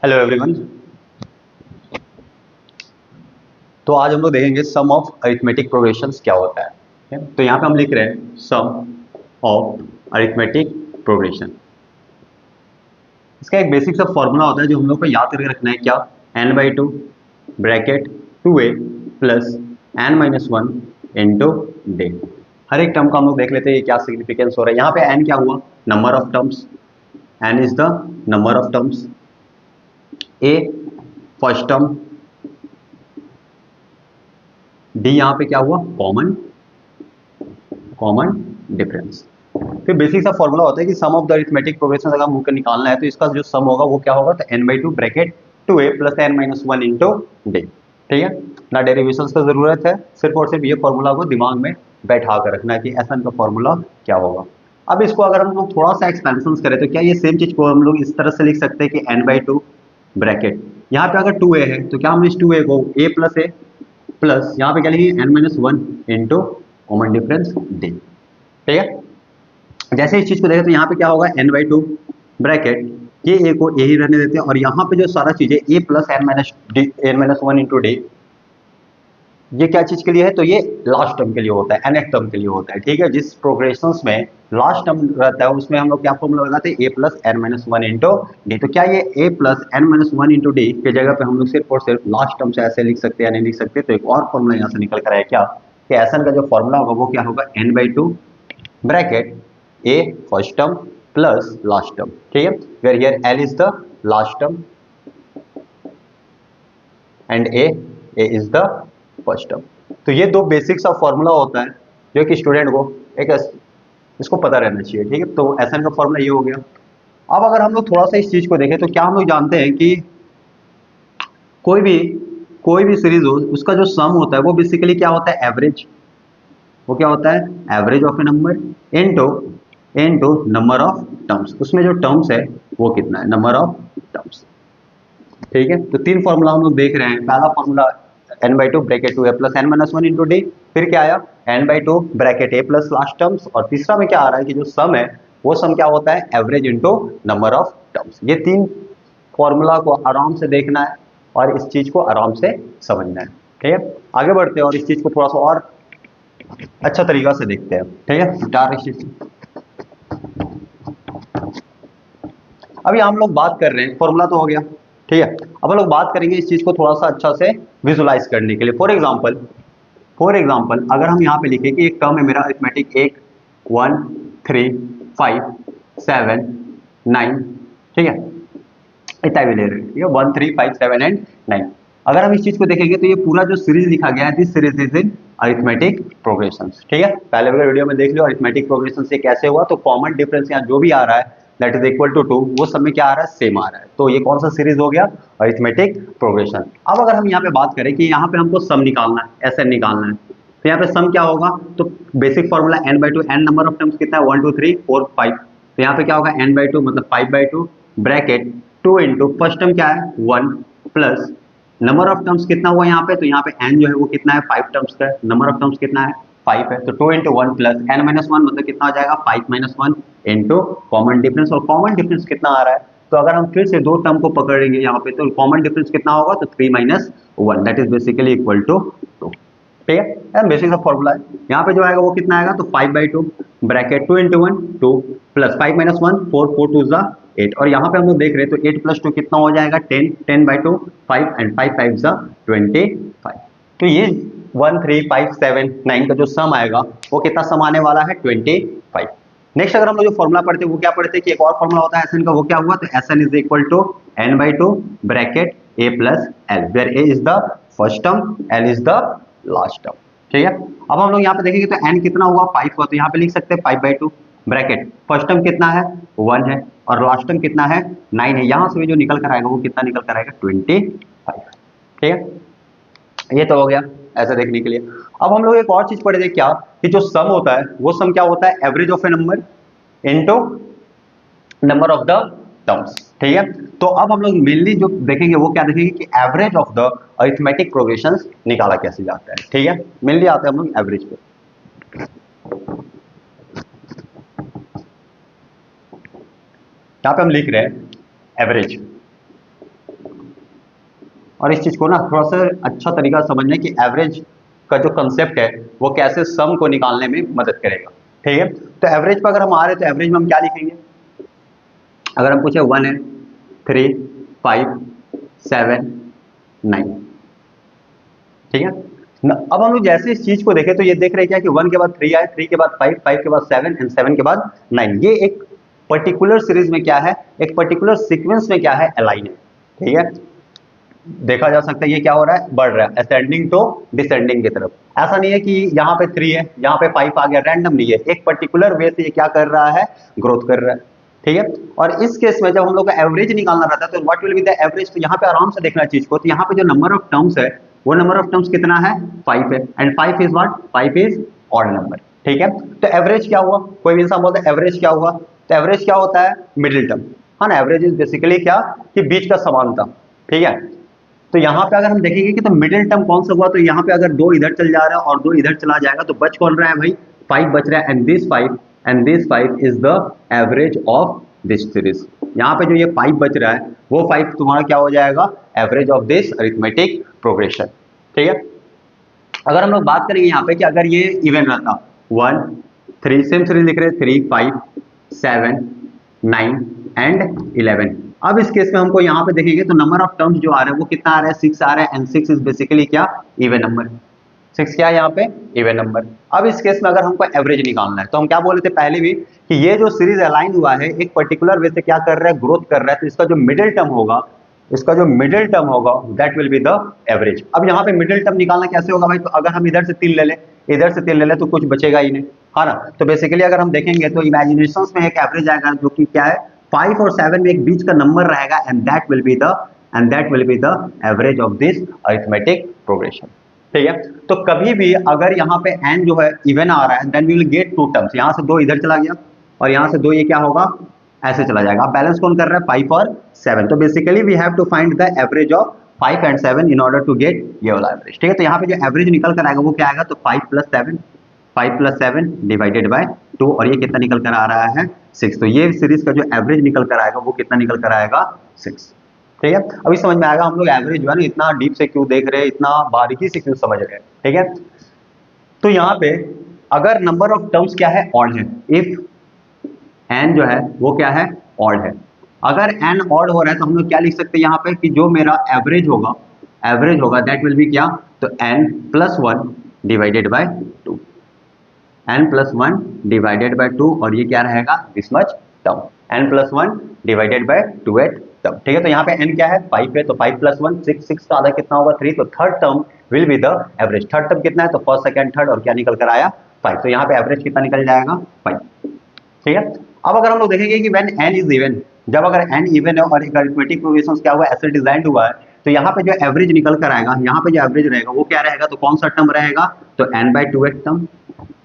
Hello everyone. तो आज हम लोग देखेंगे सम ऑफ अरिथमेटिक प्रोग्रेशंस क्या होता है। ठीक है? तो यहाँ पे हम लिख रहे हैं सम ऑफ अरिथमेटिक प्रोग्रेशन। इसका एक बेसिक सा फॉर्मूला होता है जो हम लोग को याद करके रखना है। क्या? n/2 bracket 2a plus n-1 into D. हर एक टर्म का हम लोग देख लेते हैं ये क्या सिग्निफिकेंस हो रहा है। यहाँ पे n क्या हुआ? Number of terms. n is the number of terms. a first term. D यहाँ पे क्या हुआ? Common common difference. फिर बेसिक सा फॉर्मूला होता है कि सम ऑफ द अरिथमेटिक प्रोग्रेशन अगर हमको निकालना है तो इसका जो सम होगा वो क्या होगा? तो n/2 bracket 2a plus n-1 into day. ठीक है ना? डेरिवेशन का जरूरत है, सिर्फ और सिर्फ ये फॉर्मूला को दिमाग में बैठा कर रखना है कि एस एन का फॉर्मूला क्या होगा। अब इसको अगर हम लोग थोड़ा सा एक्सपेंशन करें तो क्या ये सेम चीज को हम लोग इस तरह से लिख सकते हैं कि n/2 ब्रैकेट, यहाँ पे अगर 2a है तो क्या हम इस 2a को a प्लस ए प्लस यहाँ पे क्या लिखेंगे n-1 into common difference day. ठीक है? जैसे इस चीज को देखें तो यहाँ पे क्या होगा? n/2 ब्रैकेट ये ए को ए ही रहने देते हैं और यहाँ पे जो सारा चीज है ए प्लस n-1 इंटू डे, ये क्या चीज के लिए है? तो ये लास्ट टर्म के लिए होता है, nth टर्म के लिए होता है। ठीक है? जिस प्रोग्रेशंस में लास्ट टर्म रहता है उसमें हम लोग क्या फॉर्मूला लगाते हैं? a plus n-1 into D. तो क्या ये a plus n-1 into D की जगह पे हम लोग सिर्फ और सिर्फ लास्ट टर्म से ऐसे लिख सकते हैं या नहीं लिख सकते? तो एक और फॉर्मूला यहाँ से निकल कर आया क्या कि एसन का जो फॉर्मूला होगा वो क्या होगा? n/2 bracket a first term plus last term. ठीक है? Where here l is the last term and a is the first term. तो ये दो बेसिक सा फॉर्मूला होता है जो कि स्टूडेंट को एक इसको पता रहना चाहिए। ठीक है? तो एसन का फॉर्मूला ये हो गया। अब अगर हम लोग थोड़ा सा इस चीज को देखें तो क्या हम लोग जानते हैं कि कोई भी सीरीज हो उसका जो सम होता है वो बेसिकली क्या होता है? एवरेज। वो क्या होता है? Average of A number into number of terms. उसमें जो टर्म्स है वो कितना है? Number of terms. ठीक है? तो तीन फॉर्मूला हम लोग देख रहे हैं। पहला formula n/2 bracket 2a plus n-1 into D. फिर क्या आया? n/2 bracket a plus last terms. और तीसरा में क्या आ रहा है कि जो सम है वो सम क्या होता है? Average into number of terms. ये तीन फॉर्मूला को आराम से देखना है और इस चीज को आराम से समझना है। ठीक है? आगे बढ़ते हैं और इस चीज को थोड़ा सा और अच्छा तरीका से देखते हैं। ठीक है? डायरेक्ट अभी हम लोग बात कर रहे हैं, फॉर्मूला तो हो गया। ठीक है? अब हम लोग बात करेंगे इस चीज को थोड़ा सा अच्छा से विजुलाइज करने के लिए। फॉर एग्जाम्पल अगर हम यहाँ पे लिखें कि एक टर्म है मेरा अरिथमेटिक 1 1 3 5 7 9। ठीक है? इतना भी ले रहे हैं। ठीक है? 1 3 5 7 एंड 9। अगर हम इस चीज को देखेंगे तो ये पूरा जो सीरीज लिखा गया है this series is in arithmetic progressions. ठीक है? पहले वाले वीडियो में देख लो अरिथमेटिक प्रोग्रेशन से कैसे हुआ। तो कॉमन डिफरेंस यहाँ जो भी आ रहा है दैट इज इक्वल टू 2, वो सब में क्या आ रहा है? सेम आ रहा है। तो ये कौन सा सीरीज हो गया? Arithmetic progression. अब अगर हम यहाँ पे बात करें कि यहाँ पे हमको सम निकालना है, एस एन निकालना है, तो यहाँ पे सम क्या होगा? तो basic formula n/2, n number of terms कितना है? 1 2 3 4 5। तो यहाँ पे क्या होगा? n/2 मतलब 5/2 ब्रैकेट 2 इंटू फर्स्ट टर्म क्या है? 1 प्लस नंबर ऑफ टर्म्स कितना हुआ यहाँ पे? तो यहाँ पे n जो है वो कितना है? 5 टर्म्स का है। नंबर ऑफ टर्म्स कितना है? 5 है। तो 2 इंटू 1 प्लस n-1 मतलब कितना हो जाएगा? 5-1 इंटू कॉमन डिफरेंस। और कॉमन डिफरेंस कितना आ रहा है? तो अगर हम फिर से दो टर्म को पकड़ेंगे यहाँ पे तो कॉमन डिफरेंस कितना होगा? तो 3-1 that is basically equal to 2। ठीक है? बेसिक सा फॉर्मूला है। यहाँ पे जो आएगा वो कितना आएगा? तो 5/2 ब्रैकेट 2 इंटू 1 2 प्लस 5-1 4 4 2 8। और यहाँ पे हम लोग देख रहे हैं तो 8 प्लस 2 कितना हो जाएगा? 10 10/2 5 एंड 5 5 25। तो ये 1 3 5 7 9 का जो सम आएगा वो कितना सम आने वाला है? 25। नेक्स्ट अगर हम लोग जो फॉर्मूला पढ़ते हैं वो क्या पढ़ते हैं कि एक और फॉर्मूला होता है एसएन का। वो क्या हुआ? तो Sn is equal to n/2 bracket a plus l, where a is the first term, l is the last term. ठीक है? अब हम लोग यहाँ पे देखेंगे तो n कितना हुआ? 5 हुआ। तो यहाँ पे लिख सकते हैं 5/2 ब्रैकेट फर्स्ट टर्म कितना है? 1 है और लास्ट टर्म कितना है? 9 है। यहाँ से भी जो निकल कर आएगा वो कितना निकल कर आएगा? 25। ठीक है? ये तो हो गया ऐसा देखने के लिए। अब हम लोग एक और चीज पढ़े थे क्या कि जो सम होता है वो सम क्या होता है? Average of A number into number of the terms. ठीक है? तो अब हम लोग मेनली जो देखेंगे वो क्या देखेंगे कि average of the arithmetic progressions निकाला कैसे जाता है। ठीक है? मेनली आते हैं हम लोग एवरेज पे। यहां पे हम लिख रहे हैं एवरेज। और इस चीज को ना थोड़ा सा अच्छा तरीका समझने की एवरेज का जो कंसेप्ट है वो कैसे सम को निकालने में मदद करेगा। ठीक है, तो एवरेज पर अगर हम आ रहे तो एवरेज में हम क्या लिखेंगे, अगर हम पूछे 1 है 3 5 7 9, ठीक है अब हम लोग जैसे इस चीज को देखें तो ये देख रहे हैं क्या कि 1 के बाद 3 आए, 3 के बाद 5, 5 के बाद 7 एंड 7 के बाद 9। ये एक पर्टिकुलर सीरीज में क्या है, एक पर्टिकुलर सीक्वेंस में क्या है, अलाइन है। ठीक है, देखा जा सकता है ये क्या हो रहा है, बढ़ रहा है असेंडिंग टू डिसेंडिंग की तरफ। ऐसा नहीं है कि यहाँ पे 3 है यहाँ पे 5 आ गया, रैंडम नहीं है, एक पर्टिकुलर वे से ये क्या कर रहा है, ग्रोथ कर रहा है। ठीक है, और इस केस में जब हम लोग का एवरेज निकालना रहता है तो what will be the average, तो यहाँ पे आराम से देखना चीज को, तो यहाँ पे जो नंबर ऑफ टर्म्स है वो नंबर ऑफ टर्म्स कितना है, 5 है, and 5 is what, 5 is odd number. ठीक है, तो एवरेज क्या हुआ, कोई भी इंसान बोलता है एवरेज क्या हुआ, तो एवरेज क्या होता है, मिडिल टर्म, हाँ ना, एवरेज इज बेसिकली क्या कि बीच का समानता। ठीक है, तो यहाँ पे अगर हम देखेंगे कि तो मिडिल टर्म कौन सा हुआ, तो यहाँ पे अगर 2 इधर चल जा रहा है और 2 इधर चला जाएगा तो बच कौन रहा है भाई, 5 बच रहा है, and this 5 is the average of this series. यहाँ पे जो ये 5 बच रहा है वो 5 तुम्हारा क्या हो जाएगा, average of this arithmetic progression. ठीक है, अगर हम लोग बात करेंगे यहाँ पे कि अगर ये इवन रहता 1 3, सेम सीरीज लिख रहे हैं 3 5 7 9 एंड 11। अब इस केस में हमको यहाँ पे देखेंगे तो नंबर ऑफ टर्म्स जो आ रहे हैं वो कितना आ रहा है, 6 आ रहा है, एंड 6 इज बेसिकली क्या, इवन नंबर। 6 क्या है यहाँ पे, इवन नंबर। अब इस केस में अगर हमको एवरेज निकालना है तो हम क्या बोले थे पहले भी कि ये जो सीरीज अलाइन हुआ है एक पर्टिकुलर वे से क्या कर रहा है, ग्रोथ कर रहा है, तो इसका जो मिडिल टर्म होगा, इसका जो मिडिल टर्म होगा that will be the average. अब यहाँ पे मिडिल टर्म निकालना कैसे होगा भाई, तो अगर हम इधर से 3 ले ले, इधर से 3 ले ले तो कुछ बचेगा ही नहीं, है ना। तो बेसिकली अगर हम देखेंगे तो इमेजिनेशन में एक एवरेज आएगा जो कि क्या है, 5 और 7 में एक बीच का नंबर रहेगा, and that will be the average of this arithmetic progression. ठीक है, तो कभी भी अगर यहाँ पे n जो है इवन आ रहा है then we will get 2 terms, यहाँ से 2 इधर चला गया और यहाँ से 2 ये क्या होगा, ऐसे चला जाएगा। अब बैलेंस कौन कर रहा है, 5 और 7, तो basically we have to find the average of 5 and 7 in order to get ये वाला एवरेज। ठीक है, तो यहाँ पे जो एवरेज निकल कर आएगा वो क्या आएगा, तो 5 प्लस 7 डिवाइडेड बाय 2, और ये कितना निकल कर आ रहा है, 6। तो ये सीरीज का जो एवरेज निकल कर आएगा वो कितना निकल कर आएगा, 6। ठीक है, अभी समझ में आएगा हम लोग एवरेज जो है ना इतना डीप से क्यों देख रहे हैं, इतना बारीकी से क्यों समझ रहे हैं। ठीक है, तो यहाँ पे अगर नंबर ऑफ टर्म्स क्या है, ऑड है, इफ n जो है वो क्या है, ऑड है, अगर n ऑड हो रहा है तो हम लोग क्या लिख सकते हैं यहाँ पे कि जो मेरा एवरेज होगा दैट विल बी क्या, तो n plus 1 divided by 2, n plus 1 divided by 2, और ये क्या रहेगा, this much term, n plus 1 divided by 2 term. ठीक है, तो यहाँ पे n क्या है, 5 है, तो 5 प्लस 1 6, 6 का आधा कितना होगा, 3, तो third term will be the average. Third term कितना है, तो फर्स्ट सेकंड थर्ड, और क्या निकल कर आया, 5, तो यहाँ पे एवरेज कितना निकल जाएगा, 5। ठीक है, अब अगर हम लोग देखेंगे कि व्हेन n इज इवन, जब अगर n इवन है और एक अरिथमेटिक प्रोग्रेशन क्या हुआ, ऐसे डिजाइन हुआ है, तो यहाँ पे जो एवरेज निकल कर आएगा, यहाँ पे जो एवरेज रहेगा वो क्या रहेगा, तो कौन सा टर्म रहेगा, तो n/2 term,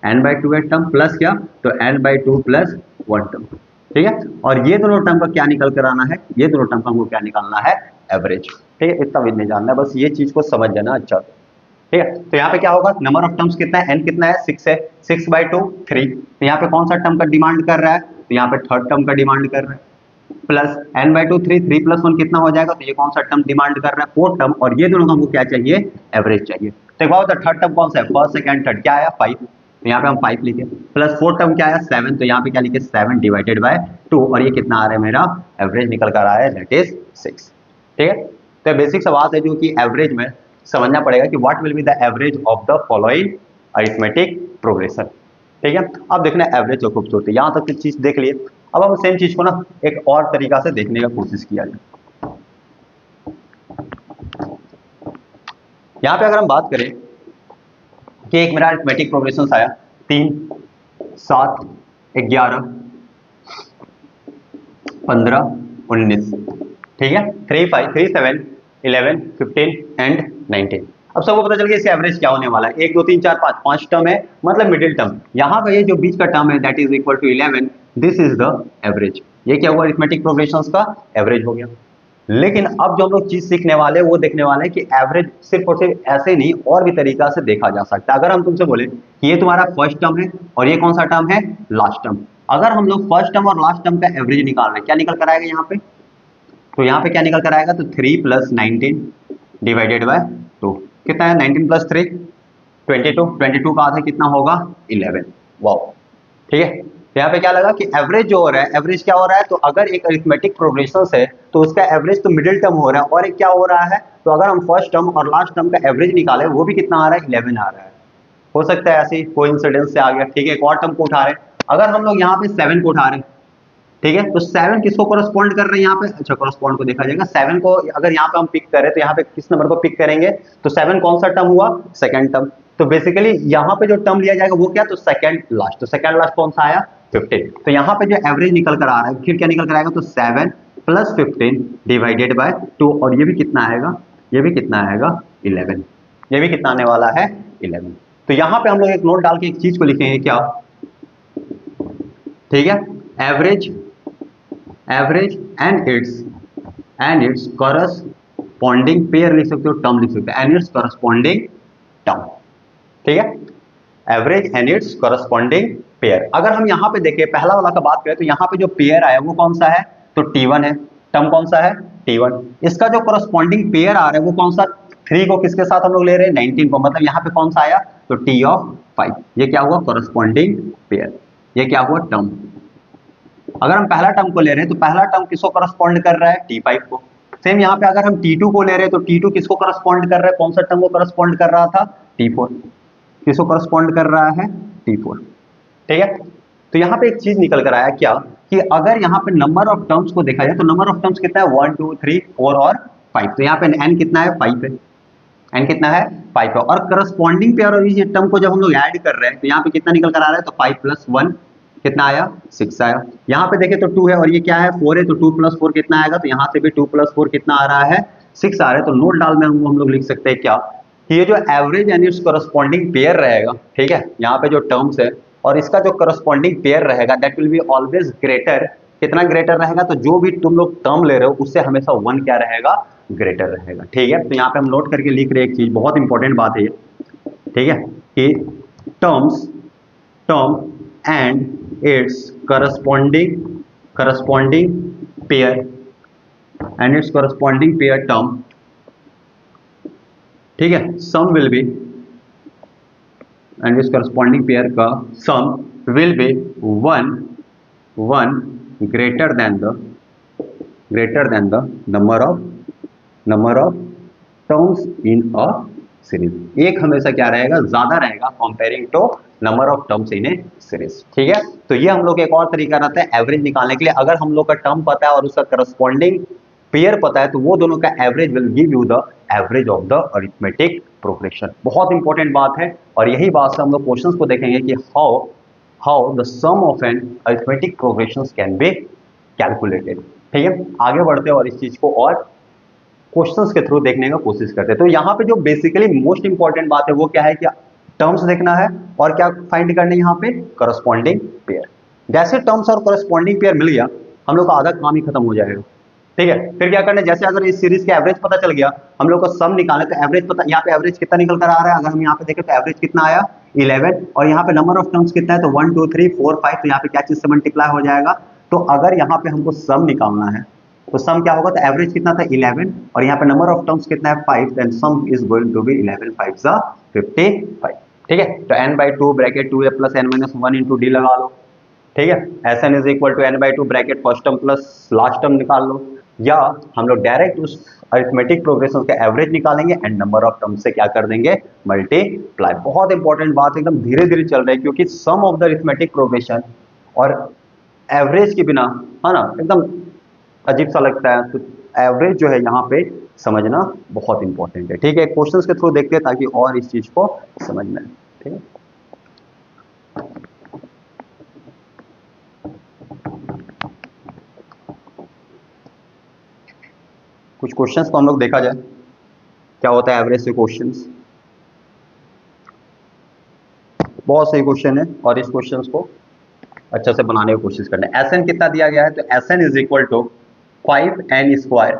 n/2 term plus क्या, तो n/2 प्लस 1 टर्म। ठीक है, और ये दोनों टर्म का क्या निकल कर आना है, ये दोनों टर्म का हमको क्या निकालना है, एवरेज। ठीक है, इतना भी नहीं जानना है, बस ये चीज को समझ जाना अच्छा। ठीक है, तो यहाँ पे क्या होगा, नंबर ऑफ टर्म्स कितना है, n कितना है, 6 है, 6/2 3, तो यहाँ पे कौन सा टर्म का डिमांड कर रहा है, तो यहाँ पे थर्ड टर्म का डिमांड कर रहा है, प्लस n/2 3, 3 प्लस 1 कितना हो जाएगा, तो ये कौन सा टर्म डिमांड कर रहा है, फोर्थ टर्म, और ये दोनों का हमको क्या चाहिए, एवरेज चाहिए। तो एक बात, थर्ड टर्म कौन सा है, फर्स्ट सेकंड थर्ड, क्या आया 5, तो यहाँ पे हम 5 लिखे, प्लस फोर्थ टर्म क्या आया 7, तो यहाँ पे क्या लिखे 7 डिवाइडेड बाय 2, और ये कितना आ रहा है, मेरा एवरेज निकल कर आ रहा है, दैट इज 6। ठीक है, तो बेसिक सा बात है जो कि एवरेज में समझना पड़ेगा कि what will be the average of the following arithmetic progression. ठीक है, अब देखना एवरेज और खूबसूरती, यहाँ तक की चीज देख लिए। अब हम सेम चीज को ना एक और तरीका से देखने का कोशिश किया जाए। यहाँ पे अगर हम बात करें कि एक मेरा अरिथमेटिक प्रोग्रेशन आया 3 7 11 15 19, ठीक है, 3 5 3 7 11 15 एंड 19। अब सबको पता चल गया इसका एवरेज क्या होने वाला है, 1 2 3 4 5, 5 टर्म है, मतलब मिडिल टर्म, यहाँ का ये जो बीच का टर्म है that is equal to 11, this is the average. ये क्या हुआ, अरिथमेटिक प्रोग्रेशंस का एवरेज हो गया। लेकिन अब जो हम लोग चीज सीखने वाले वो देखने वाले हैं कि एवरेज सिर्फ और सिर्फ ऐसे नहीं और भी तरीका से देखा जा सकता है। अगर हम तुमसे बोले कि ये तुम्हारा फर्स्ट टर्म है और ये कौन सा टर्म है, लास्ट टर्म, अगर हम लोग फर्स्ट टर्म और लास्ट टर्म का एवरेज निकाल रहे हैं, क्या निकल कर आएगा यहाँ पे, तो यहाँ पे क्या निकल कर आएगा, तो 3 + 19 डिवाइडेड बाय 2 कितना है 19 प्लस 3 22 22 का आधा कितना होगा 11। वाओ ठीक है। तो यहाँ पे क्या लगा कि एवरेज जो हो रहा है एवरेज क्या हो रहा है, तो अगर एक अरिथमेटिक प्रोग्रेशन है तो उसका एवरेज तो मिडिल टर्म हो रहा है और एक क्या हो रहा है, तो अगर हम फर्स्ट टर्म और लास्ट टर्म का एवरेज निकाले वो भी कितना आ रहा है 11 आ रहा है। हो सकता है ऐसे कोइंसिडेंस से आ गया। ठीक है एक और टर्म को उठा रहे हैं, अगर हम लोग यहाँ पे 7 को उठा रहे हैं, ठीक है तो 7 किसको कॉरेस्पॉन्ड कर रहे हैं यहाँ पे, अच्छा कॉरेस्पॉन्ड को देखा जाएगा 7 को अगर यहाँ पे हम पिक करें तो यहाँ पे किस नंबर को पिक करेंगे, तो 7 कौन सा टर्म हुआ सेकंड टर्म। तो बेसिकली यहाँ पे जो टर्म लिया जाएगा वो क्या, तो सेकंड लास्ट, तो सेकंड लास्ट कौन सा आया 15। तो यहाँ पे जो एवरेज निकल कर आ रहा है फिर क्या निकल कर आएगा, तो 7 प्लस 15 डिवाइडेड बाय 2 और ये भी कितना आएगा, ये भी कितना आएगा 11, ये भी कितना आने वाला है 11। तो यहाँ पे हम लोग एक नोट डाल के एक चीज को लिखेंगे क्या, ठीक है average and its corresponding pair लिख सकते हो, टर्म लिख सकते हो एंड इट्स करस्पॉन्डिंग टर्म। ठीक है average and its corresponding pair. अगर हम यहाँ पे देखें पहला वाला का बात करें तो यहाँ पे जो पेयर आया वो कौन सा है, तो T1 है, टर्म कौन सा है T1। इसका जो करस्पॉन्डिंग पेयर आ रहा है वो कौन सा, 3 को किसके साथ हम लोग ले रहे हैं 19 को, मतलब यहाँ पे कौन सा आया, तो T ऑफ 5। ये क्या हुआ करस्पॉन्डिंग पेयर, ये क्या हुआ टर्म। अगर हम पहला टर्म को ले रहे हैं तो पहला टर्म किसको करस्पॉन्ड कर रहा है T5 को। सेम यहाँ पे अगर हम T2 को ले रहे हैं तो T2 किसको करस्पॉन्ड कर रहा है, कौन सा टर्म को करस्पॉन्ड कर रहा था T4, किसको करस्पॉन्ड कर रहा है T4। ठीक है तो यहाँ पे एक चीज निकल कर आया क्या, कि अगर यहाँ पे नंबर ऑफ टर्म्स को देखा जाए तो नंबर ऑफ टर्म्स कितना है 1 2 3 4 और 5, तो यहाँ पे n कितना है 5 है, n कितना है 5 है और करस्पॉन्डिंग पेयर और ये टर्म को जब हम लोग ऐड कर रहे हैं तो यहाँ पे कितना निकल कर आ रहा है, तो 5 प्लस 1 कितना आया 6 आया। यहाँ पे देखें तो 2 है और ये क्या है 4 है, तो 2 प्लस 4 कितना आएगा, तो यहाँ से भी 2 प्लस 4 कितना आ रहा है 6 आ रहा है। तो नोट डाल में हम लोग लिख सकते हैं क्या, कि ये जो average and its corresponding pair रहेगा, ठीक है यहाँ पे जो टर्म्स है और इसका जो करस्पॉन्डिंग पेयर रहेगा that will be always greater, कितना ग्रेटर रहेगा, तो जो भी तुम लोग टर्म ले रहे हो उससे हमेशा 1 क्या रहेगा ग्रेटर रहेगा। ठीक है तो यहाँ पे हम नोट करके लिख रहे हैं एक चीज बहुत इंपॉर्टेंट बात है ये, ठीक है कि term and its corresponding pair and its corresponding pair term, ठीक है sum will be and its corresponding pair का sum will be 1 greater than the number of terms in a series। एक हमेशा क्या रहेगा ज्यादा रहेगा comparing to number of terms in a series. ठीक है तो ये हम लोग एक और तरीका रहता है एवरेज निकालने के लिए। अगर हम लोग का टर्म पता है और उसका करस्पॉन्डिंग पेयर पता है तो वो दोनों का average will give you the average of the arithmetic progression. बहुत इंपॉर्टेंट बात है और यही बात से हम लोग क्वेश्चंस को देखेंगे कि how the sum of an arithmetic progressions can be calculated। ठीक है आगे बढ़ते हैं और इस चीज को और क्वेश्चंस के थ्रू देखने का कोशिश करते हैं। तो यहाँ पे जो बेसिकली मोस्ट इंपॉर्टेंट बात है वो क्या है कि टर्म्स देखना है और क्या फाइंड करना है यहाँ पे करस्पॉन्डिंग पेयर। जैसे टर्म्स और करस्पॉन्डिंग पेयर मिल गया हम लोग का आधा काम ही खत्म हो जाएगा। ठीक है फिर क्या करना है, जैसे अगर इस सीरीज के एवरेज पता चल गया हम लोग को सम निकालना है तो एवरेज पता, यहाँ पे एवरेज कितना निकल कर आ रहा है, अगर हम यहाँ पे देखें तो एवरेज कितना आया 11 और यहाँ पे नंबर ऑफ टर्म्स कितना है, तो 1 2 3 4 5, तो यहाँ पे क्या चीज से मल्टीप्लाई हो जाएगा। तो अगर यहाँ पे हमको सम निकालना है तो सम क्या होगा, तो एवरेज कितना था 11 और यहाँ पे नंबर ऑफ टर्म्स कितना है 5, then sum is going to be 11 5 जा 55। ठीक है तो n/2 bracket 2a plus n minus 1 into d लगा लो। ठीक है Sn is equal to n/2 bracket first term plus last term निकाल लो, या हम लोग डायरेक्ट उस अरिथमेटिक प्रोग्रेशन का एवरेज निकालेंगे एंड नंबर ऑफ टर्म से क्या कर देंगे मल्टीप्लाई। बहुत इंपॉर्टेंट बात एकदम धीरे धीरे चल रही है क्योंकि सम ऑफ द अरिथमेटिक प्रोग्रेशन और एवरेज के बिना है ना एकदम अजीब सा लगता है। तो एवरेज जो है यहाँ पे समझना बहुत इंपॉर्टेंट है। ठीक है क्वेश्चंस के थ्रू देखते हैं ताकि और इस चीज को समझ में। ठीक है कुछ क्वेश्चंस को हम लोग देखा जाए क्या होता है एवरेज से क्वेश्चंस। बहुत सही क्वेश्चन है और इस क्वेश्चंस को अच्छा से बनाने की कोशिश करना है। Sn कितना दिया गया है, तो Sn is equal to 5n square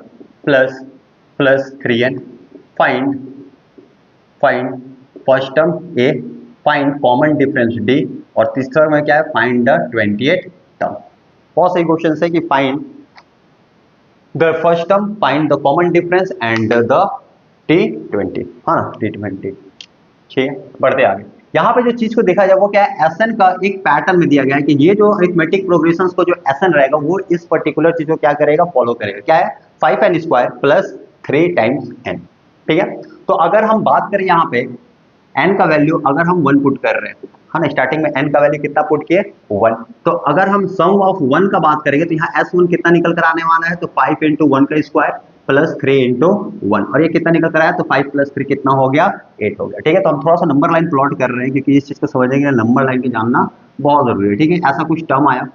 plus 3n। Find first term a, find common difference d और तीसरा में क्या है फाइंड द 28 टर्म। बहुत सही क्वेश्चन है कि find the first term, find the common difference and the T20, हाँ ना, T20। ठीक है, बढ़ते आगे। यहाँ पे जो चीज को देखा जाए वो क्या है, एसएन का एक पैटर्न में दिया गया है कि ये जो अरिथमेटिक प्रोग्रेशन को जो एसएन रहेगा वो इस पर्टिकुलर चीज को क्या करेगा, फॉलो करेगा। क्या है, 5n² प्लस 3 टाइम्स n। ठीक है, तो अगर हम बात करें यहाँ पे n का वैल्यू अगर हम 1 पुट कर रहे हैं, है ना, स्टार्टिंग में n का वैल्यू कितना पुट किए, 1। तो अगर हम सम ऑफ 1 का बात करेंगे तो यहाँ S1 कितना निकल कर आने वाला है, तो 5 इंटू 1 का स्क्वायर प्लस 3 इंटू 1, और ये कितना निकल कर आया, तो 5 प्लस 3 कितना हो गया, 8 हो गया। ठीक है, तो हम थोड़ा सा नंबर लाइन प्लॉट कर रहे हैं क्योंकि इस चीज को समझेंगे नंबर लाइन को जानना बहुत जरूरी है। ठीक है, ऐसा कुछ टर्म आया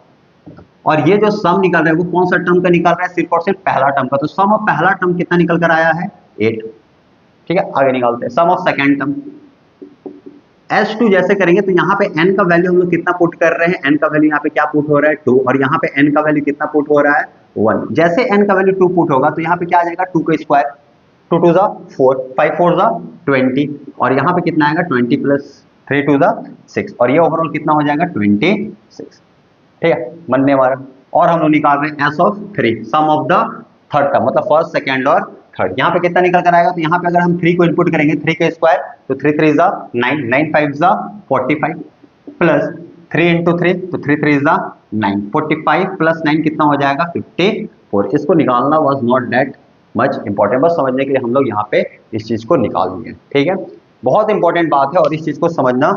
और ये जो सम निकल रहा है वो कौन सा टर्म का निकल रहा है, सिर्फ और सिर्फ पहला टर्म का। तो सम ऑफ पहला टर्म कितना निकल कर आया है, 8। ठीक है, आगे निकालते हैं सम ऑफ सेकेंड टर्म। S2 जैसे करेंगे तो यहाँ पे n का वैल्यू हम लोग कितना पुट कर रहे हैं, n का वैल्यू यहाँ पे क्या पुट हो रहा है, 2, और यहाँ पे n का वैल्यू कितना पुट हो रहा है, 1। जैसे n का वैल्यू 2 पुट होगा तो यहाँ पे क्या आ जाएगा, 2 का स्क्वायर, 2 टू ज़ा 4, 5 4 ज़ा 20, और यहाँ पे कितना आएगा, 20 प्लस 3 टू ज़ा 6, और ये ओवरऑल कितना हो जाएगा, 26। ठीक है, बनने वाला। और हम लोग निकाल रहे हैं S of 3, sum of the third term, मतलब फर्स्ट सेकेंड और थर्ड। यहाँ पे कितना निकल कर आएगा, तो यहाँ पे अगर हम 3 को इनपुट करेंगे, 3 का स्क्वायर, तो 3 3 जा 9, 9 5 जा 45, प्लस 3 इंटू 3, तो 3 3 जा 9, 45 प्लस 9 कितना हो जाएगा, 54। इसको निकालना was not that much important, बस समझने के लिए हम लोग यहाँ पे इस चीज को निकाल देंगे। ठीक है, बहुत इंपॉर्टेंट बात है और इस चीज को समझना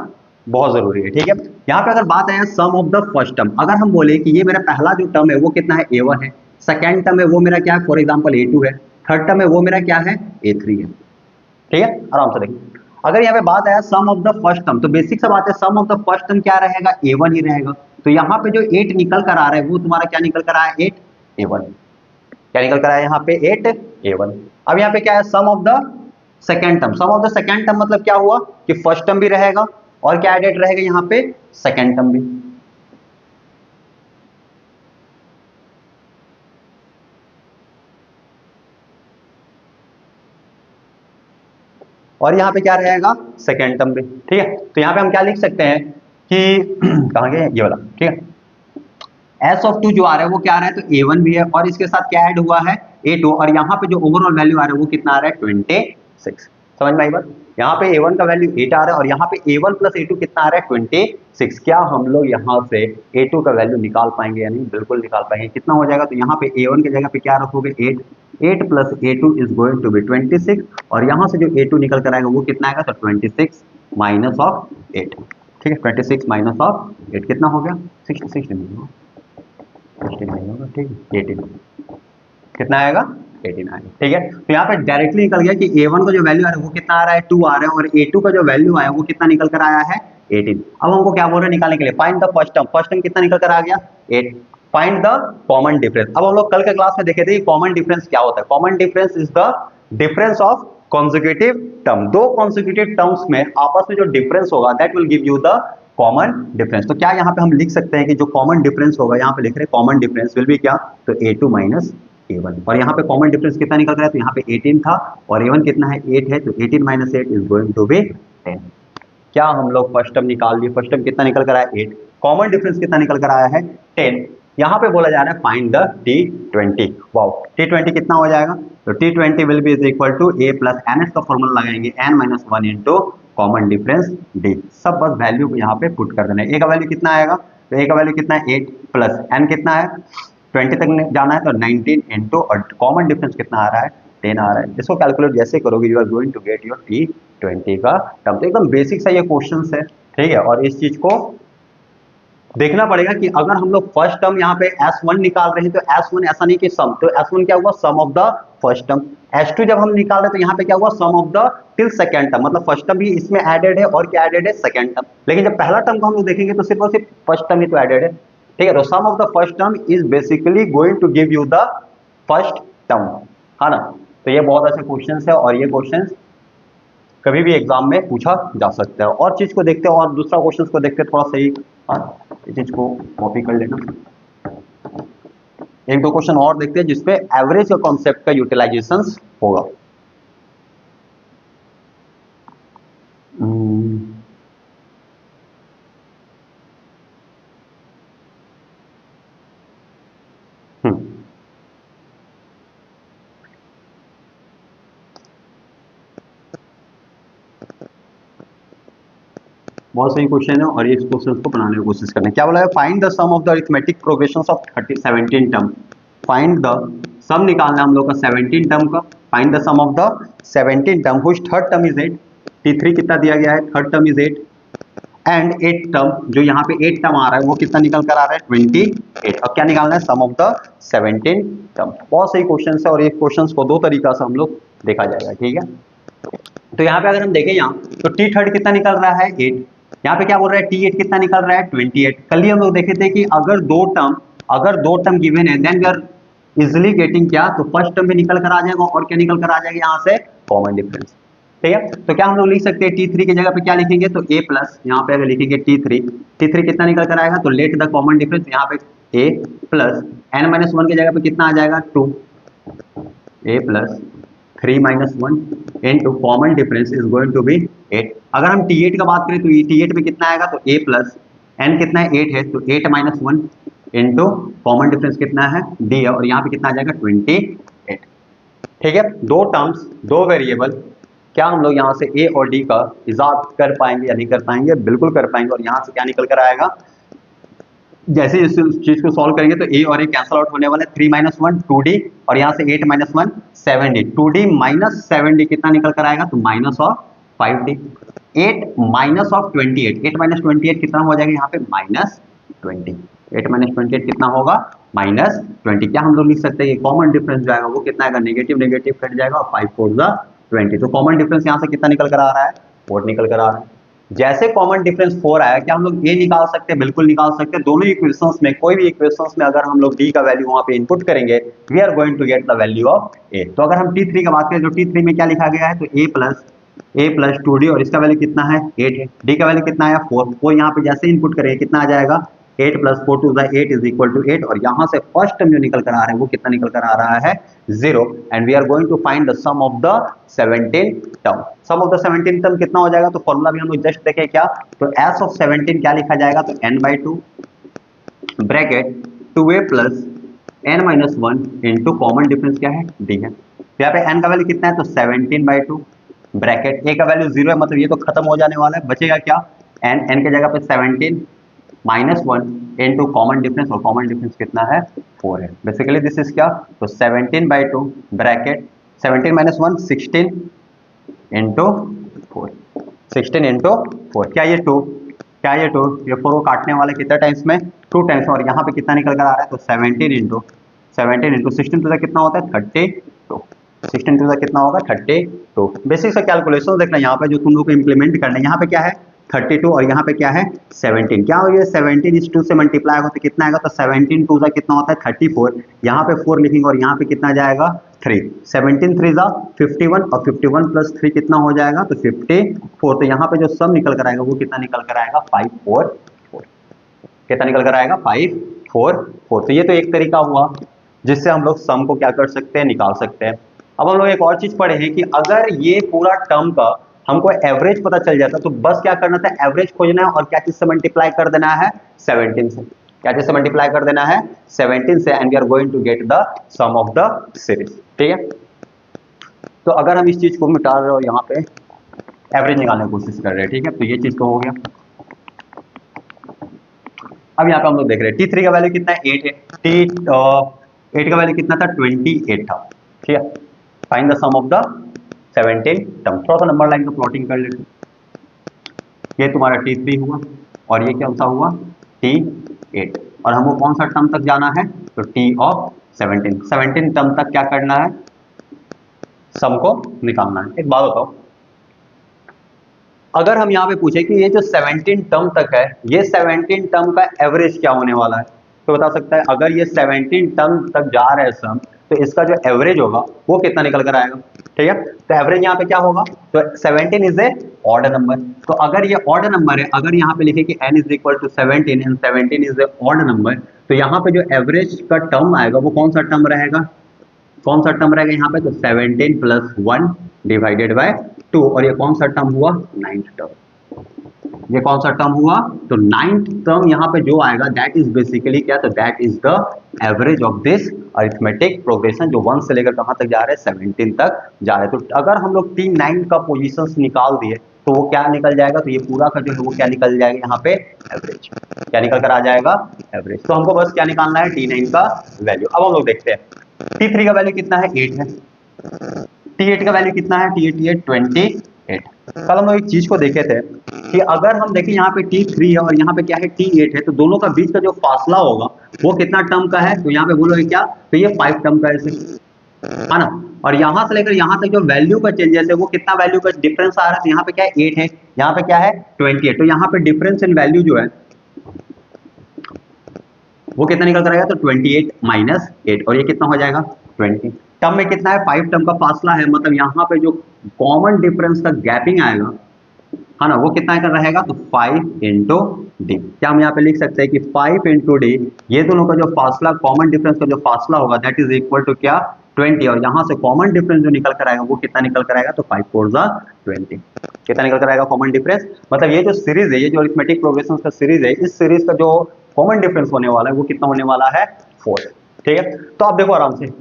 बहुत जरूरी है। ठीक है, यहाँ पे अगर बात आया सम ऑफ द फर्स्ट टर्म, अगर हम बोले कि ये मेरा पहला जो टर्म है वो कितना है, A1 है, सेकेंड टर्म है वो मेरा क्या है, फॉर एग्जाम्पल A2 है, थर्ड टर्म है वो मेरा क्या है, A3 है। ठीक है, आराम से देखिए, अगर यहाँ पे बात आया सम ऑफ द फर्स्ट टर्म, तो बेसिक सा बात है, sum of the first term क्या रहेगा, A1 ही रहेगा। तो यहाँ पे जो 8 निकल कर आ रहा है वो तुम्हारा क्या निकल कर आया, 8 A1। क्या निकल कर आया यहाँ पे, 8 A1। अब यहाँ पे क्या है, sum of the second term, sum of the second term मतलब क्या हुआ कि फर्स्ट टर्म भी रहेगा और क्या एडेड रहेगा यहाँ पे, सेकेंड टर्म भी। और यहाँ पे क्या रहेगा, सेकेंड टर्म भी। ठीक है, तो यहाँ पे हम क्या लिख सकते हैं कि कहाँ गए ये वाला, ठीक है, एस ऑफ 2 जो आ रहा है वो क्या आ रहा है, तो A1 भी है और इसके साथ क्या ऐड हुआ है, A2, और यहाँ पे जो ओवरऑल वैल्यू आ रहा है वो कितना आ रहा है, 26। समझ में आई बात, यहाँ पे A1 का वैल्यू 8 आ रहा है और यहाँ पे A1 प्लस A2 कितना आ रहा है, 26। क्या हम लोग यहाँ से A2 का वैल्यू निकाल पाएंगे या नहीं, बिल्कुल निकाल पाएंगे। कितना हो जाएगा, तो यहाँ पे A1 की जगह पे क्या रखोगे, 8, 8 plus A2 is going to be 26, और यहाँ से जो A2 निकल कर आएगा वो कितना आएगा, तो 26 माइनस ऑफ 8। ठीक है, 26 माइनस ऑफ 8 कितना हो गया, 66 नहीं, 69 होगा। ठीक है, 18 कितना आएगा, 18 आएगा। ठीक है, तो यहाँ पे डायरेक्टली निकल गया कि A1 का जो वैल्यू आ रहा है वो कितना आ रहा है, 2 आ रहा है, और A2 का जो वैल्यू आया वो कितना निकल कर आया है, 18। अब हमको क्या बोल रहे हैं निकालने के लिए, find the first term, first term कितना निकल कर आ गया, 8। Find the common difference. अब हम लोग कल के क्लास में देखे थे कॉमन डिफरेंस क्या होता है। Common difference is the difference of consecutive term, दो कॉन्जिक्यूटिव टर्म्स में आपस में जो डिफरेंस होगा that will give you the common difference. तो क्या यहाँ पे हम लिख सकते हैं कि जो कॉमन डिफरेंस होगा, यहाँ पे लिख रहे हैं कॉमन डिफरेंस विल बी क्या, तो A2 माइनस A1, और यहाँ पे कॉमन डिफरेंस कितना निकल रहा है, तो यहाँ पे 18 था और A1 कितना है, 8 है, तो 18 minus 8 is going to be 10। क्या हम लोग फर्स्ट टर्म निकाल लिए, फर्स्ट टर्म कितना निकल कर आया, 8, कॉमन डिफरेंस कितना निकल कर आया है, 10। यहाँ पे बोला जा रहा है find the T20। Wow, T20 कितना हो जाएगा, तो T20 will be is equal to A plus NS का फॉर्मूला लगाएंगे, n minus 1 into common difference D। सब बस वैल्यू को यहाँ पे पुट कर देना है। A का वैल्यू कितना आएगा, तो A का वैल्यू कितना है, 8 प्लस n कितना है, 20 तक जाना है, तो 19 इंटू, और कॉमन डिफरेंस कितना आ रहा है, 10 आ रहा है। इसको कैलकुलेट जैसे करोगे you are going to get your T20 का टर्म। तो एकदम बेसिक सा ये क्वेश्चन है। ठीक है, और इस चीज को देखना पड़ेगा कि अगर हम लोग फर्स्ट टर्म यहाँ पे S1 निकाल रहे हैं तो S1 ऐसा नहीं कि सम, तो S1 क्या हुआ, sum of the first term. S2 जब हम निकाल रहे हैं तो यहाँ पे क्या हुआ, sum of the till second term, मतलब फर्स्ट टर्म भी इसमें एडेड है और क्या एडेड है, सेकंड टर्म। लेकिन जब पहला टर्म को हम लोग देखेंगे तो सिर्फ और सिर्फ फर्स्ट टर्म ही तो एडेड है। ठीक है, तो sum of the first term is basically going to give you the first term, है ना। तो ये बहुत अच्छे क्वेश्चन है और ये क्वेश्चन कभी भी एग्जाम में पूछा जा सकता है। और चीज को देखते हैं और दूसरा क्वेश्चन को देखते हैं थोड़ा सही, हाँ, इस चीज को कॉपी कर लेना। एक दो क्वेश्चन और देखते हैं जिसपे एवरेज का कॉन्सेप्ट का यूटिलाइजेशन होगा। बहुत सही क्वेश्चन है और इस क्वेश्चन को बनाने की कोशिश करना है। क्या बोला है? Find the sum of the arithmetic progression of 17 term. Find the sum निकालना हम लोग का 17 टर्म का। Find the sum of the 17 term which third term is 8। T3 कितना दिया गया है? Third term is 8 and 8 term, जो यहाँ पे 8 टर्म आ रहा है वो कितना निकल कर आ रहा है? 28। और क्या निकालना है? Sum of the 17 term. बहुत सही क्वेश्चन है और ये क्वेश्चन को दो तरीका से हम लोग देखा जाएगा, ठीक है। तो यहाँ पे अगर हम देखें यहाँ तो टी थर्ड कितना निकल रहा है? 8। यहाँ पे क्या बोल रहा है? T8 कितना निकल रहा है? 28। कल ही हम लोग देखे थे कि अगर दो टर्म गिवन है then we are easily getting क्या, तो फर्स्ट टर्म भी निकल कर आ जाएगा और क्या निकल कर आ जाएगा यहाँ से? कॉमन डिफरेंस, ठीक है। तो क्या हम लोग लिख सकते हैं? T3 की जगह पे क्या लिखेंगे? तो a प्लस, यहाँ पे अगर लिखेंगे T3 कितना निकल कर आएगा? तो लेट द कॉमन डिफरेंस, यहाँ पे a प्लस n-1 की जगह पे कितना आ जाएगा? 2 a plus 3-1 into common difference is going to be 8। अगर हम T8 का बात करें तो T8 में कितना आएगा? तो a प्लस n कितना है? 8 है, तो 8-1 इनटू कॉमन डिफरेंस कितना है? d है, और यहाँ पे कितना आ जाएगा? 28, ठीक है। दो टर्म्स, दो वेरिएबल, क्या हम लोग यहाँ से a और d का इजाफा कर पाएंगे या नहीं कर पाएंगे? बिल्कुल कर पाएंगे। और यहाँ से क्या निकल कर आएगा? जैसे इस चीज को सॉल्व करेंगे तो a और a कैंसल आउट होने वाला है, 3-1 2d, और यहाँ से 8-1 7d, 2d माइनस 7d कितना निकल कर आएगा? तो minus of 5d। 8 minus of 28, 8-28 कितना हो जाएगा यहाँ पे? -20। 8-28 कितना होगा? -20। क्या हम लोग लिख सकते हैं? कॉमन डिफरेंस जो आएगा वो कितना आएगा? नेगेटिव नेगेटिव कट जाएगा और 5 4 20। तो कॉमन डिफरेंस यहाँ से कितना निकल कर आ रहा है? 4 निकल कर आ रहा है। जैसे कॉमन डिफरेंस 4 आया, क्या हम लोग ए निकाल सकते हैं? बिल्कुल निकाल सकते हैं। दोनों इक्वेशंस में, कोई भी इक्वेशंस में अगर हम लोग डी का वैल्यू वहां पे इनपुट करेंगे, we are going to get the value of A. तो अगर हम T3 की बात करें तो T3 में क्या लिखा गया है? तो a प्लस 2d, और इसका वैल्यू कितना है? 8 है। डी का वैल्यू कितना है? 4। वो यहाँ पे जैसे इनपुट करेंगे कितना आ जाएगा? 8 प्लस 4 2 8 इज इक्वल टू 8, और यहाँ से फर्स्ट टर्म जो निकल कर आ रहा है वो कितना निकल कर आ रहा है? 0। And we are going to find the sum of the 17 term. Sum of the 17 term कितना हो जाएगा? तो फॉर्मूला भी हम लोग जस्ट देखें क्या, तो s ऑफ 17 क्या लिखा जाएगा? तो n/2 bracket 2a plus n-1 into common difference क्या है? d है। यहाँ पे n का वैल्यू कितना है? तो 17/2 ब्रैकेट, a का वैल्यू 0 है, मतलब ये तो खत्म हो जाने वाला है, बचेगा क्या? n की जगह पे 17 -1 इनटू कॉमन डिफरेंस, और कॉमन डिफरेंस कितना है? 4 है। बेसिकली दिस इज क्या, तो 17/2 ब्रैकेट 17 - 1 16 इंटू 4, 16 इंटू 4। क्या ये 2? क्या ये 2? ये 4 को काटने वाले कितने टाइम्स में? 2 टाइम्स। और यहाँ पे कितना निकल कर आ रहा है? तो 17 इंटू 16 टू कितना होता है? 32। 16 टू कितना होगा? 32। बेसिक सा कैलकुलेशन देखना, यहाँ पे जो तुम लोग को इंप्लीमेंट करना है, यहाँ पे क्या है? 32, और यहाँ पे क्या है? 17। क्या हो गया? 17 इस 2 से मल्टीप्लाई होगा तो कितना आएगा? तो 17 टू कितना होता है? 34। यहाँ पे 4 लिखेंगे और यहाँ पे कितना जाएगा? 3। 17 3 51, और 51 प्लस 3 कितना हो जाएगा? तो 54। तो यहाँ पे जो सम निकल कर आएगा वो कितना निकल कर आएगा? 544। कितना निकल कर आएगा? 544। तो ये तो एक तरीका हुआ जिससे हम लोग सम को क्या कर सकते हैं? निकाल सकते हैं। अब हम लोग एक और चीज पढ़े हैं कि अगर ये पूरा टर्म का हमको एवरेज पता चल जाता तो बस क्या करना था? एवरेज खोजना है, और क्या चीज से मल्टीप्लाई कर देना है? 17 से। क्या चीज से मल्टीप्लाई कर देना है? 17 से, and we are going to get the sum of the series, ठीक है। तो अगर हम इस चीज को मिटा रहे हो, यहाँ पे एवरेज निकालने की कोशिश कर रहे हैं, ठीक है, तो ये चीज तो हो गया। अब यहाँ पे हम लोग देख रहे हैं T3 का वैल्यू कितना है? 8 है। T8 का वैल्यू कितना था? 28 था, ठीक है। Find the sum of the 17 term. थोड़ा सा नंबर लाइन को प्लॉटिंग कर लेते हैं। ये तुम्हारा T3 हुआ, और ये क्या सा हुआ? T8। और हमको कौन सा टर्म तक जाना है? तो T ऑफ 17 टर्म तक क्या करना है? सम को निकालना है। एक बात बताओ, अगर हम यहाँ पे पूछे कि ये जो 17 टर्म तक है, ये 17 टर्म का एवरेज क्या होने वाला है, तो बता सकता है? अगर ये 17 टर्म तक जा रहे हैं सम, तो इसका जो एवरेज होगा वो कितना निकल कर आएगा, ठीक है। तो एवरेज यहाँ पे क्या होगा? तो 17 इज ए ऑड नंबर। तो अगर ये ऑड नंबर है, अगर यहाँ पे लिखे कि n is equal to 17 and 17 is a odd number, तो यहाँ पे जो एवरेज का टर्म आएगा वो कौन सा टर्म रहेगा? कौन सा टर्म रहेगा यहाँ पे? तो 17 प्लस 1 डिवाइडेड बाय 2, और ये कौन सा टर्म हुआ? 9th term. ये कौन सा टर्म हुआ? तो 9th टर्म यहाँ पे जो आएगा दैट इज बेसिकली क्या? तो that is the average of this arithmetic progression, जो 1 से लेकर कहाँ तक जा रहे हैं? 17 तक जा रहे हैं। तो अगर हम लोग T9 का पोजीशंस निकाल दिए तो वो क्या निकल जाएगा, तो ये पूरा का जो है वो क्या निकल जाएगा यहाँ पे, एवरेज। क्या निकल कर आ जाएगा, एवरेज। तो हमको बस क्या निकालना है, T9 का वैल्यू। अब हम लोग देखते हैं T3 का वैल्यू कितना है, 8 है। T8 का वैल्यू कितना है, T8 28। कल हम लोग एक चीज को देखे थे कि अगर हम देखें यहाँ पे T3 है और यहाँ पे क्या है, T8 है, तो दोनों का बीच का जो फासला होगा वो कितना टर्म का है, तो यहाँ पे बोलोगे क्या, तो ये 5 टर्म का है ना। और यहां से लेकर यहां तक जो वैल्यू का चेंजेस है वो कितना वैल्यू का डिफरेंस आ रहा है, तो यहाँ पे क्या है, 8 है, यहाँ पे क्या है, 28। तो यहाँ पे डिफरेंस इन वैल्यू जो है वो कितना निकल कर आएगा, तो 28 माइनस 8, और ये कितना हो जाएगा, 20। टर्म में कितना है, 5 टर्म का फासला है, मतलब यहाँ पे जो कॉमन डिफरेंस का गैपिंग आएगा है ना, वो कितना कर रहेगा, तो 5 इंटू डी। क्या हम यहाँ पे लिख सकते हैं कि 5 इंटू डी, ये दोनों का जो फासला, कॉमन डिफरेंस का जो फासला होगा दैट इज इक्वल टू क्या, 20, और यहाँ से कॉमन डिफरेंस जो निकल कर आएगा वो कितना निकल कर आएगा, तो 5 4 20। कितना निकल कर आएगा कॉमन डिफरेंस, मतलब ये जो सीरीज है, ये जो अरिथमेटिक प्रोग्रेशन का सीरीज है, इस सीरीज का जो कॉमन डिफरेंस होने वाला है वो कितना होने वाला है, 4। ठीक है, तो आप देखो आराम से,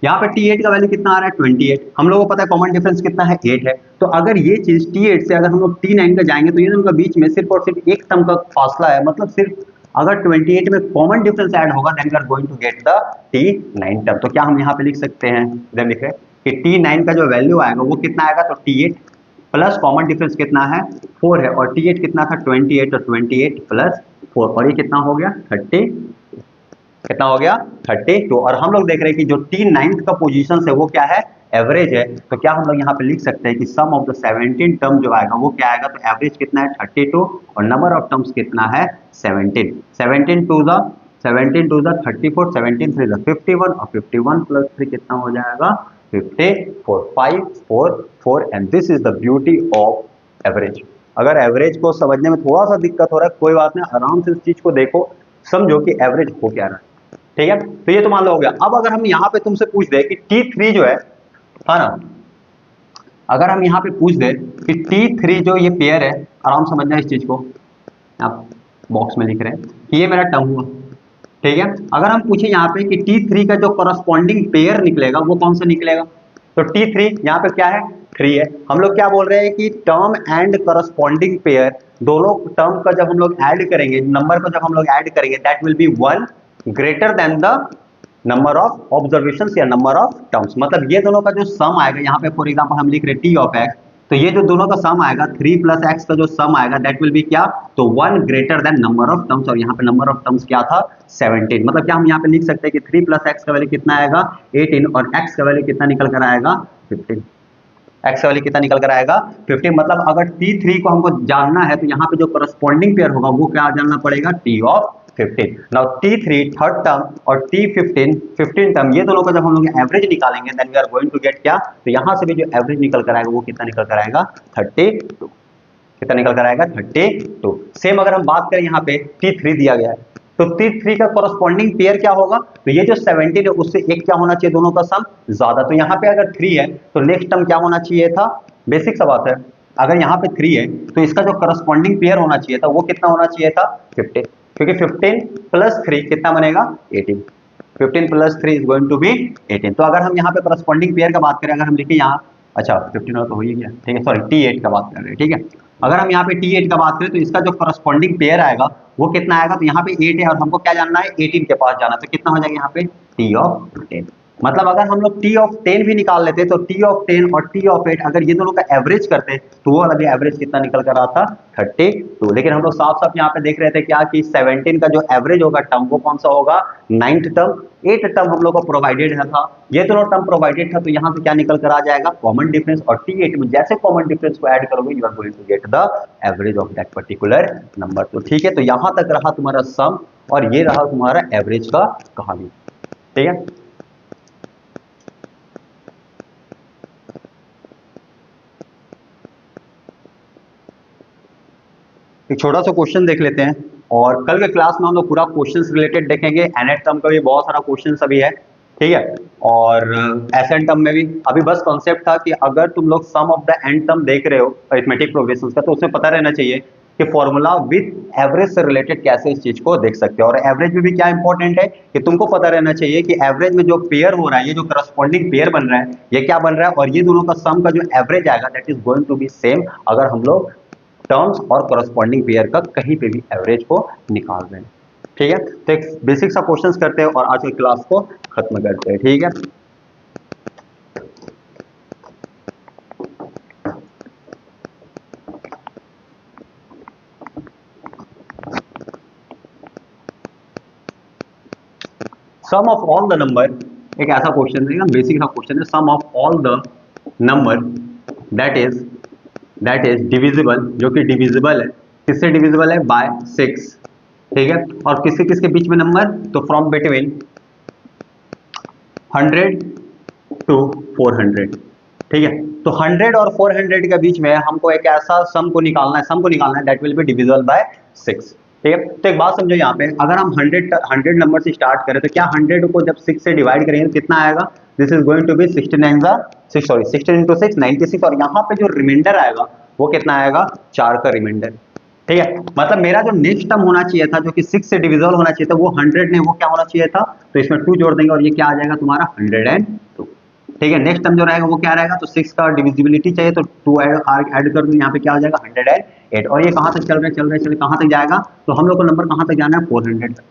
यहाँ पे T8 का वैल्यू कितना आ रहा है, 28। हम लोगों को पता है कॉमन डिफरेंस कितना है, 8 है। तो अगर ये चीज T8 से अगर हम लोग T9 का जाएंगे तो ये दोनों के बीच में सिर्फ और सिर्फ एक टर्म का फासला है, मतलब सिर्फ अगर 28 में कॉमन डिफरेंस ऐड होगा then we are going to get the T9 term. तो क्या हम यहाँ पे लिख सकते हैं, इधर लिख रहे हैं कि T9 का जो वैल्यू आएगा वो कितना आएगा, तो T8 प्लस कॉमन डिफरेंस कितना है, 4 है, और T8 कितना था, 28, और 28 प्लस 4, और ये कितना हो गया, 30, कितना हो गया, 32। और हम लोग देख रहे हैं कि जो T9 का पोजीशन है वो क्या है, एवरेज है। तो क्या हम लोग यहाँ पे लिख सकते हैं कि सम ऑफ द 17 टर्म जो आएगा वो क्या आएगा, तो एवरेज कितना है, 32, और नंबर ऑफ टर्म्स कितना है, 17। 17 टू द 34, 17 3 द 51, और 51 प्लस 3 कितना हो जाएगा, 54, 5 4 4। And this is the beauty of average. अगर एवरेज को समझने में थोड़ा सा दिक्कत हो रहा है, कोई बात नहीं, आराम से इस चीज को देखो, समझो कि एवरेज हो क्या रहा है। ठीक है, तो ये तो मान लो हो गया। अब अगर हम यहाँ पे तुमसे पूछ दे कि T3 जो है ना, अगर हम यहाँ पे पूछ दे कि T3 जो ये पेयर है, आराम समझना इस चीज को, आप बॉक्स में लिख रहे हैं कि ये मेरा टर्म हुआ। ठीक है, अगर हम पूछे यहाँ पे कि T3 का जो करस्पॉन्डिंग पेयर निकलेगा वो कौन सा निकलेगा, तो T3 यहाँ पे क्या है, 3 है। हम लोग क्या बोल रहे हैं कि टर्म एंड करस्पॉन्डिंग पेयर, दोनों टर्म का जब हम लोग ऐड करेंगे, नंबर को जब हम लोग ऐड करेंगे that will be 1 greater than the number of observations या नंबर ऑफ टर्म्स। मतलब ये दोनों का जो सम आएगा, यहाँ पे फॉर एग्जांपल हम लिख रहे हैं T ऑफ x, तो ये जो दोनों का सम आएगा 3 प्लस x का जो सम आएगा दैट विल बी क्या, तो 1 greater than number of terms, और यहाँ पे नंबर ऑफ टर्म्स क्या था, 17। मतलब क्या हम यहाँ पे लिख सकते हैं कि 3 प्लस x का वैल्यू कितना आएगा, 18, और x का वैल्यू कितना निकल कर आएगा, 15। x का वैल्यू कितना निकल कर आएगा, 15। मतलब अगर T3 को हमको जानना है तो यहाँ पे जो करस्पॉन्डिंग पेयर होगा वो क्या जानना पड़ेगा, T of 15। Now T3 third term और T15 15 टर्म, ये दोनों का जब हम लोग एवरेज निकालेंगे then we are going to get क्या, तो यहाँ से भी जो एवरेज निकल कर आएगा वो कितना निकल कर आएगा, 32। कितना निकल कर आएगा, 32। सेम अगर हम बात करें यहाँ पे T3 दिया गया है, तो T3 का करस्पॉन्डिंग पेयर क्या होगा, तो ये जो 17 है उससे एक क्या होना चाहिए, दोनों का सम ज्यादा। तो यहाँ पे अगर 3 है तो नेक्स्ट टर्म क्या होना चाहिए था, बेसिक सा बात है, अगर यहाँ पे 3 है तो इसका जो करस्पॉन्डिंग पेयर होना चाहिए था वो कितना होना चाहिए था, 15, क्योंकि 15 प्लस 3 कितना बनेगा, 18। 15 plus 3 is going to be 18। तो अगर हम यहाँ पे करस्पॉन्डिंग पेयर का बात करें, अगर हम लिखे यहाँ, अच्छा 15 तो हो ही गया, ठीक है, सॉरी T8 का बात कर रहे हैं। ठीक है, अगर हम यहाँ पे T8 का बात करें तो इसका जो करस्पॉन्डिंग पेयर आएगा वो कितना आएगा, तो यहाँ पे 8 है और हमको क्या जानना है, 18 के पास जाना, तो कितना हो जाएगा यहाँ पे T ऑफ 10। मतलब अगर हम लोग T ऑफ 10 भी निकाल लेते तो T ऑफ 10 और T ऑफ 8 अगर ये दोनों का एवरेज करते तो वो अलग एवरेज कितना निकल कर आता, 32। लेकिन हम लोग साफ साफ यहाँ पे देख रहे थे क्या कि 17 का जो एवरेज होगा टर्म वो कौन सा होगा, 9th टर्म। 8 टर्म हम लोग को प्रोवाइडेड था, ये दोनों टर्म प्रोवाइडेड था, तो यहाँ से क्या निकल कर आ जाएगा, कॉमन डिफरेंस। और T8 में जैसे कॉमन डिफरेंस को ऐड करोगे you are going to get the average of that particular number. तो ठीक है, तो यहाँ तक रहा तुम्हारा सम और ये रहा तुम्हारा एवरेज का कहानी। ठीक है, एक छोटा सा क्वेश्चन देख लेते हैं और कल के क्लास में हम लोग पूरा क्वेश्चंस रिलेटेड देखेंगे। nth टर्म का भी बहुत सारा क्वेश्चन अभी है, ठीक है, और SN टर्म में भी। अभी बस कॉन्सेप्ट था कि अगर तुम लोग सम ऑफ द एंड टर्म देख रहे हो अरिथमेटिक प्रोग्रेशंस का तो उसमें पता रहना चाहिए कि फॉर्मूला विथ एवरेज से रिलेटेड कैसे इस चीज को देख सकते हो। और एवरेज में भी क्या इंपॉर्टेंट है कि तुमको पता रहना चाहिए कि एवरेज में जो पेयर हो रहा है, ये जो करस्पॉन्डिंग पेयर बन रहा है, ये क्या बन रहा है, और ये दोनों का सम का जो एवरेज आएगा that is going to be same, अगर हम लोग टर्म्स और करस्पॉन्डिंग पेयर का कहीं पे भी एवरेज को निकाल रहे हैं। ठीक है, तो एक बेसिक सा क्वेश्चंस करते हैं और आज की क्लास को खत्म करते हैं। ठीक है, sum of all the number, एक ऐसा क्वेश्चन है, बेसिक सा क्वेश्चन है, sum of all the number that is divisible, जो कि डिविजिबल है, किससे डिविजिबल है, बाय 6। ठीक है, और किसके किसके बीच में नंबर, तो फ्रॉम बिटवीन 100 टू 400। ठीक है, तो 100 और 400 के बीच में हमको एक ऐसा सम को निकालना है that will be divisible by 6। ठीक है, तो एक बात समझो यहाँ पे, अगर हम 100 नंबर से स्टार्ट करें तो क्या 100 को जब 6 से डिवाइड करेंगे तो कितना आएगा, this is going to be 16 into 6 96, और यहाँ पे जो रिमाइंडर आएगा वो कितना आएगा, 4 का रिमाइंडर। ठीक है, मतलब मेरा जो नेक्स्ट टर्म होना चाहिए था, जो कि 6 से डिविजिबल होना चाहिए था, वो 100 नहीं, वो क्या होना चाहिए था, तो इसमें 2 जोड़ देंगे और ये क्या आ जाएगा तुम्हारा 102। ठीक है, नेक्स्ट टर्म जो रहेगा वो क्या रहेगा, तो 6 का डिविजिबिलिटी चाहिए तो 2 ऐड कर दो, यहाँ पे क्या हो जाएगा 108। और ये कहाँ तक चल रहे कहाँ तक जाएगा, तो हम लोग को नंबर कहाँ तक जाना है, 400 तक।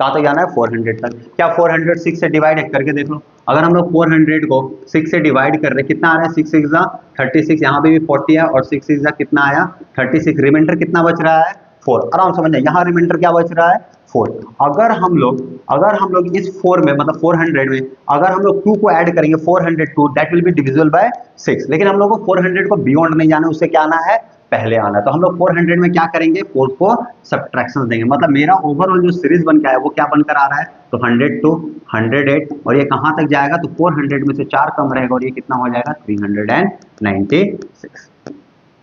कहाँ तक जाना है, 400 तक। क्या 400 6 से डिवाइड करके देख लो, अगर हम लोग 400 को 6 से डिवाइड कर रहे हैं, कितना आ रहा है, 6 6 36, यहाँ पे भी 40 है, और 6 6 कितना आया 36, रिमाइंडर कितना बच रहा है 4। आराम समझना, यहाँ रिमाइंडर क्या बच रहा है 4। अगर हम लोग इस 4 में, मतलब 400 में अगर हम लोग 2 को ऐड करेंगे, 402 that will be divisible by 6, लेकिन हम लोग को 400 को बियॉन्ड नहीं जाना, उससे क्या आना है, पहले आना। तो हम लोग 400 में क्या करेंगे, 4 को सब्ट्रैक्शन देंगे, मतलब मेरा ओवरऑल जो सीरीज बन के आया वो क्या बनकर आ रहा है, तो 102 108, और ये कहां तक जाएगा, तो 400 में से 4 कम रहेगा और ये कितना हो जाएगा 396।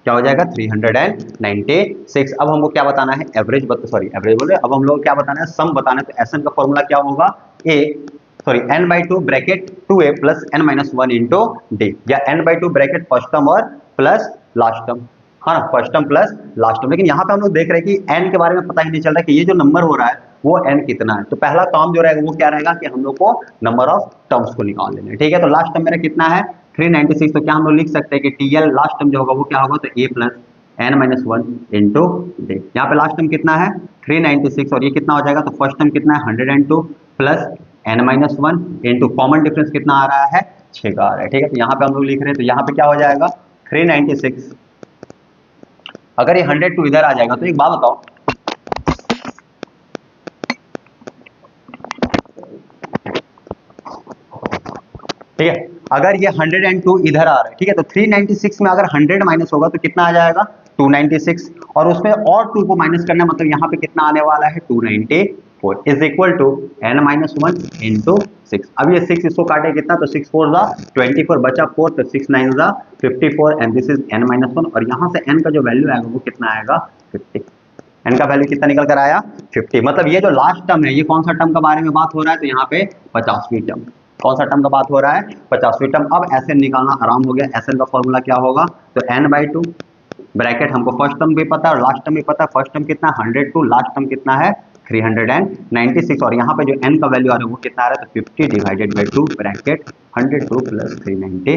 क्या हो जाएगा 396। अब हमको क्या बताना है, एवरेज बोले, अब हम लोग क्या बताना है, सम बताना है। तो SN का फॉर्मूला क्या होगा, n/2 bracket 2a plus n-1 into d, या n/2 ब्रैकेट फर्स्ट टर्म और प्लस लास्ट टर्म, हाँ ना, first term plus last term. लेकिन यहाँ पे हम लोग देख रहे हैं कि n के बारे में पता ही नहीं चल रहा है कि ये जो नंबर हो रहा है वो n कितना है। तो पहला काम जो रहेगा वो क्या रहेगा कि हम लोग को नंबर ऑफ टर्म्स को निकाल लेना है। ठीक है, तो लास्ट टर्म मेरा कितना है 396, तो क्या हम लोग लिख सकते हैं कि TL लास्ट टर्म जो होगा वो क्या होगा, तो a plus n-1 into d। यहाँ पे लास्ट टर्म कितना है 396, और ये कितना हो जाएगा, तो फर्स्ट टर्म कितना है 102 plus n-1 into common difference कितना आ रहा है 6 का आ रहा है। ठीक है, तो यहाँ पे हम लोग लिख रहे हैं, तो यहाँ पे क्या हो जाएगा 396, अगर ये 102 इधर आ जाएगा, तो एक बात बताओ, ठीक है, अगर ये 102 इधर आ रहा है, ठीक है, तो 396 में अगर 100 माइनस होगा तो कितना आ जाएगा 296, और उसमें और 2 को माइनस करना, मतलब यहाँ पे कितना आने वाला है 294 is equal to n-1 into 6। अब ये 6 इसको काटे कितना, तो 6 4 24, बचा 4, तो 6 9 54, एंड दिस इज n-1, और यहाँ से n का जो वैल्यू आएगा वो कितना आएगा 50। n का वैल्यू कितना निकल कर आया 50। मतलब ये जो लास्ट टर्म है, ये कौन सा टर्म के बारे में बात हो रहा है, तो यहाँ पे 50वीं टर्म, कौन सा टर्म का बात हो रहा है 50वीं टर्म। अब SN निकालना आराम हो गया। SN का फॉर्मूला क्या होगा, तो n/2 ब्रैकेट, हमको फर्स्ट टर्म भी पता है और लास्ट टर्म भी पता है। फर्स्ट टर्म कितना 102, लास्ट टर्म कितना है 396, और यहाँ पे जो n का वैल्यू आ रहा है वो कितना आ रहा है, तो 50 divided by 2 bracket 102 plus 396।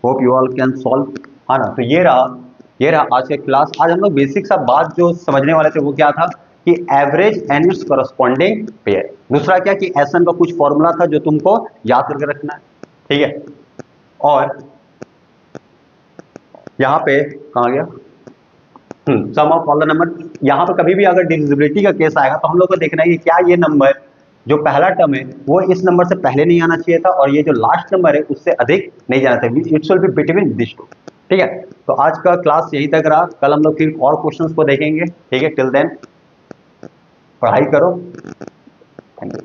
Hope you all can solve, है ना। तो ये रहा आज के क्लास। आज हम लोग बेसिक सा बात जो समझने वाले थे वो क्या था कि average and its corresponding pair. दूसरा क्या कि SN का कुछ फॉर्मूला था जो तुमको याद करके रखना है, ठीक है। और यहाँ पे कहाँ गया, सम ऑफ ऑल द नंबर। यहाँ पे कभी भी अगर डिविजिबिलिटी का केस आएगा तो हम लोग को देखना है कि क्या ये नंबर जो पहला टर्म है वो इस नंबर से पहले नहीं आना चाहिए था, और ये जो लास्ट नंबर है उससे अधिक नहीं जाना चाहिए। It's will be between this two, ठीक है। तो आज का क्लास यहीं तक रहा, कल हम लोग फिर और क्वेश्चंस को देखेंगे, ठीक है। टिल देन पढ़ाई करो, थैंक यू।